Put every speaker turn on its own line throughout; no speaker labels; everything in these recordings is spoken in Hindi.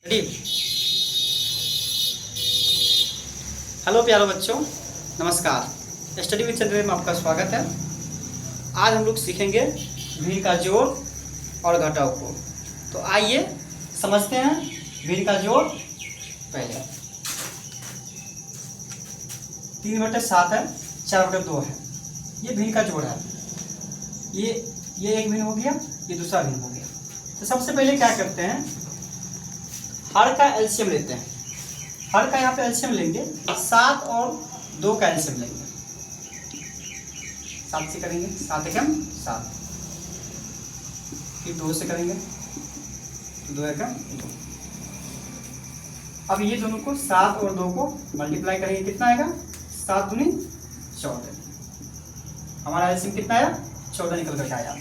रेडी। हेलो प्यारे बच्चों, नमस्कार। स्टडी विद चंद्र में आपका स्वागत है। आज हम लोग सीखेंगे भिन्न का जोड़ और घटाव को। तो आइए समझते हैं भिन्न का जोड़। पहले 3/7 है, 4/2 है, ये भिन्न का जोड़ है। ये एक भिन्न हो गया, ये दूसरा भिन्न हो गया। तो सबसे पहले क्या करते हैं, हर का एलसीएम लेते हैं। हर का यहाँ पे एलसीएम लेंगे, 7 और 2 का एलसीएम लेंगे। 7 से करेंगे, 7 एकम 7, फिर 2 से करेंगे, 2 एकम 2। अब ये दोनों को 7 और 2 को मल्टीप्लाई करेंगे, कितना आएगा? 7 दूनी 14। हमारा एलसीएम कितना आया? 14 निकल कर आया।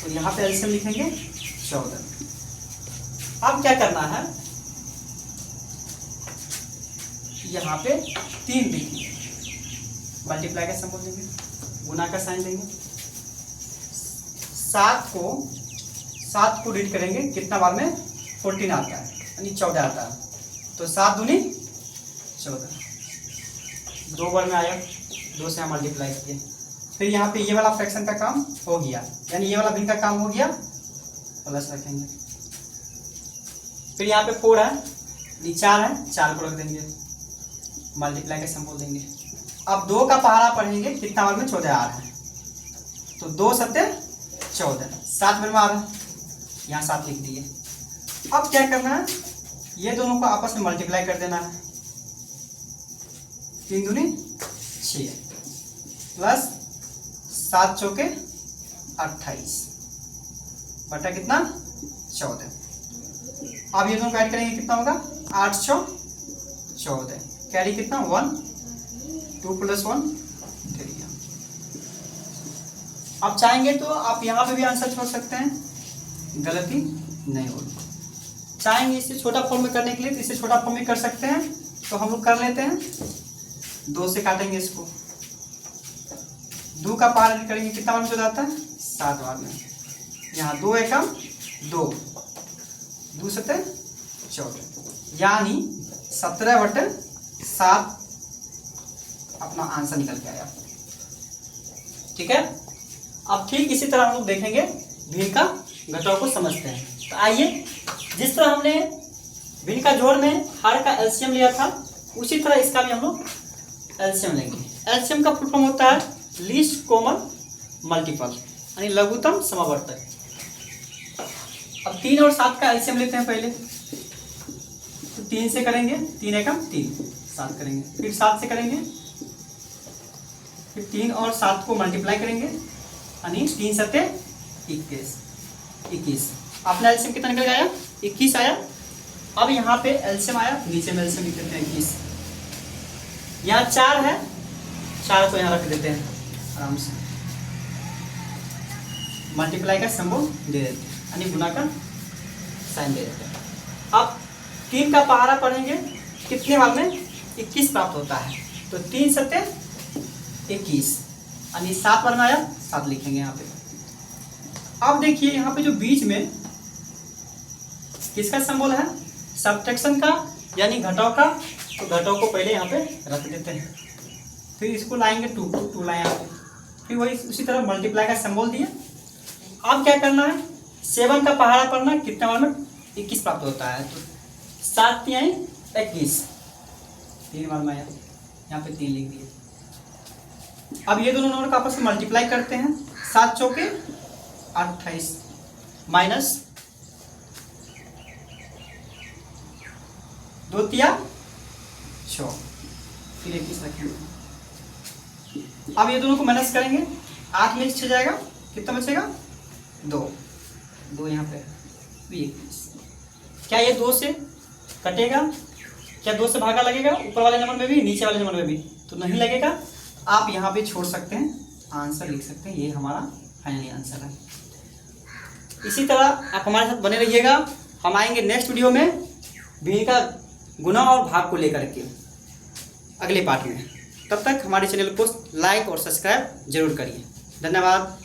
तो यहाँ पे एलसीएम लिखेंगे 14। अब क्या करना है, यहाँ पे 3 लिखिए, मल्टीप्लाई का सिंबल देंगे, गुना का साइन देंगे। 7 को रीड करेंगे, कितना बार में? 14 आता है, यानी 14 आता है। तो 7 दूनी 14, 2 बार में आया, 2 से हम मल्टीप्लाई किए। फिर यहाँ पे ये वाला फ्रैक्शन का काम हो गया, यानी ये वाला भिन्न का काम हो गया, प्लस रखेंगे। फिर यहाँ पे 4 है, 4 है, 4 को रख देंगे, मल्टीप्लाई का सिंबल देंगे। अब 2 का पहाड़ा पढ़ेंगे, कितना बार में? 14 आ रहा है, तो 2 सत्ते 14, 7 बार में आ रहा है, यहाँ 7 लिख दिए। अब क्या करना है, ये दोनों को आपस में मल्टीप्लाई कर देना है। 3 दूनी 6 प्लस 7 चौके 28 बटा कितना? 14। अब ये दोनों ऐड करेंगे, कितना होगा? 8 6 14, कैरी कितना? 1, 2 + 1 3। अब चाहेंगे तो आप यहाँ पे भी आंसर छोड़ सकते हैं, गलती नहीं होगी। चाहेंगे इससे छोटा फॉर्म में करने के लिए तो इससे छोटा फॉर्म में कर सकते हैं। तो हम लोग कर लेते हैं, 2 से काटेंगे इसको, 2 का पार करेंगे, कितना बार में जाता है? 7 बार में। यहाँ 2 एकम 2, 2 सत्ते 14, यानी 17/7 अपना आंसर निकल के आया। ठीक है। अब ठीक इसी तरह हम लोग देखेंगे भिन्न का घटाव को समझते हैं। तो आइए, जिस तरह हमने भिन्न का जोड़ में हर का एलसीएम लिया था, उसी तरह इसका भी हम लोग एलसीएम लेंगे। एलसीएम का फुल फॉर्म होता है लीस्ट कॉमन मल्टीपल, यानी लघुत्तम समावर्तक। अब 3 और 7 का एलसीएम लेते हैं पहले। तो 3 से करेंगे, 3 एकम 3, 7 करेंगे, फिर 7 से करेंगे, फिर 3 और 7 को मल्टीप्लाई करेंगे, यानी 3 सत्ते 21। अपना एलसीएम कितना निकल आया? 21 आया। अब यहाँ पे एलसीएम आया, नीचे में एलसीएम लिख देते हैं 21। यहाँ 4 है, 4 को यहाँ रख देते हैं आराम से, मल्टीप्लाई का सिंबल दे देते हैं, यानी गुना का साइन दे देते हैं। अब 3 का पहाड़ा पढ़ेंगे, कितने बार में? 21 प्राप्त होता है। तो 3 सत्ते 21, यानी 7 बार में आया, 7 लिखेंगे यहाँ पे। अब देखिए यहाँ पे जो बीच में किसका सिंबल है? सब्ट्रैक्शन का, यानी घटाव का। तो घटाव को पहले यहाँ पे रख देते हैं, फिर इसको लाएंगे 2 लाए यहाँ पे, फिर वही उसी तरह मल्टीप्लाई का सिंबल दिए। अब क्या करना है, 7 का पहाड़ा पढ़ना, कितने बार में? 21 प्राप्त होता है। तो 7 3 21, 3 बार में आया, यहाँ पे 3 लिख दिए। अब ये दोनों नंबर का आपस में मल्टीप्लाई करते हैं, 7 चौके 28 माइनस 2 तिया 6, फिर 21 रखेंगे। अब ये दोनों को माइनस करेंगे, 8 में 6 जाएगा, कितना बचेगा? 2 यहाँ पे 21। क्या ये 2 से कटेगा? क्या 2 से भागा लगेगा ऊपर वाले नंबर में भी, नीचे वाले नंबर में भी? तो नहीं लगेगा। आप यहाँ पे छोड़ सकते हैं, आंसर लिख सकते हैं, ये हमारा फाइनली आंसर है। इसी तरह आप हमारे साथ बने रहिएगा। हम आएंगे नेक्स्ट वीडियो में भिन्न का गुना और भाग को लेकर के अगले पार्ट में। तब तक हमारे चैनल को लाइक और सब्सक्राइब जरूर करिए। धन्यवाद।